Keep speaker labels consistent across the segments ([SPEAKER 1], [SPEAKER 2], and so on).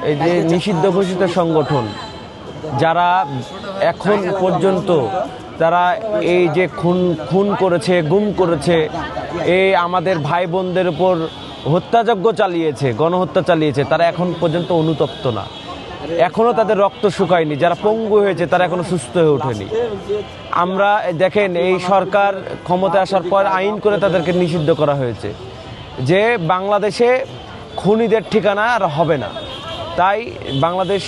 [SPEAKER 1] এই যে নিষিদ্ধ ঘোষিত সংগঠন যারা এখন পর্যন্ত তারা এই যে খুন করেছে, গুম করেছে, এই আমাদের ভাই বোনদের উপর হত্যাযজ্ঞ চালিয়েছে, গণহত্যা চালিয়েছে, তারা এখন পর্যন্ত অনুতপ্ত না। এখনও তাদের রক্ত শুকায়নি। যারা পঙ্গু হয়েছে তারা এখনো সুস্থ হয়ে ওঠেনি। আমরা দেখেন এই সরকার ক্ষমতায় আসার পর আইন করে তাদেরকে নিষিদ্ধ করা হয়েছে যে বাংলাদেশে খুনিদের ঠিকানা আর হবে না। তাই বাংলাদেশ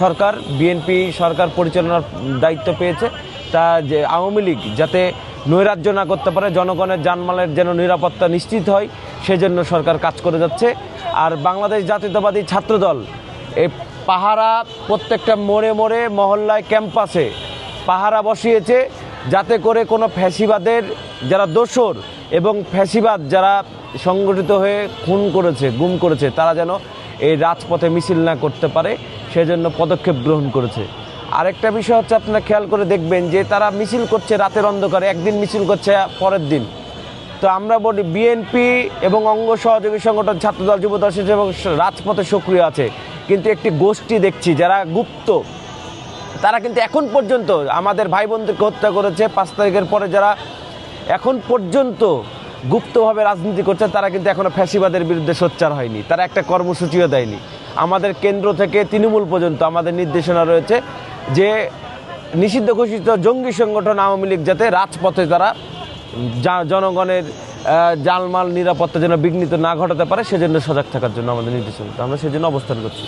[SPEAKER 1] সরকার, বিএনপি সরকার পরিচালনার দায়িত্ব পেয়েছে, তা যে আওয়ামী লীগ যাতে নৈরাজ্য না করতে পারে, জনগণের জানমালের যেন নিরাপত্তা নিশ্চিত হয়, সেজন্য সরকার কাজ করে যাচ্ছে। আর বাংলাদেশ জাতীয়তাবাদী ছাত্রদল এই পাহারা প্রত্যেকটা মোড়ে মোড়ে, মহল্লায়, ক্যাম্পাসে পাহারা বসিয়েছে, যাতে করে কোনো ফ্যাসিবাদের যারা দোসর এবং ফ্যাসিবাদ যারা সংগঠিত হয়ে খুন করেছে, গুম করেছে, তারা যেন এই রাজপথে মিছিল না করতে পারে, সেজন্য পদক্ষেপ গ্রহণ করেছে। আরেকটা বিষয় হচ্ছে, আপনারা খেয়াল করে দেখবেন যে তারা মিছিল করছে রাতের অন্ধকারে, একদিন মিছিল করছে পরের দিন। তো আমরা বলি বিএনপি এবং অঙ্গ সহযোগী সংগঠন ছাত্রদল, যুবদল এবং রাজপথে সক্রিয় আছে, কিন্তু একটি গোষ্ঠী দেখছি যারা গুপ্ত, তারা কিন্তু এখন পর্যন্ত আমাদের ভাই বোনদেরকে হত্যা করেছে 5 তারিখের পরে, যারা এখন পর্যন্ত গুপ্তভাবে রাজনীতি করছে, তারা কিন্তু এখনও ফ্যাসিবাদের বিরুদ্ধে সোচ্চার হয়নি, তারা একটা কর্মসূচিও দেয়নি। আমাদের কেন্দ্র থেকে তৃণমূল পর্যন্ত আমাদের নির্দেশনা রয়েছে যে নিষিদ্ধ ঘোষিত জঙ্গি সংগঠন আওয়ামী লীগ যাতে রাজপথে তারা জনগণের জানমাল নিরাপত্তা যেন বিঘ্নিত না ঘটাতে পারে, সেজন্য সজাগ থাকার জন্য আমাদের নির্দেশনা, আমরা সেজন্য অবস্থান করছি।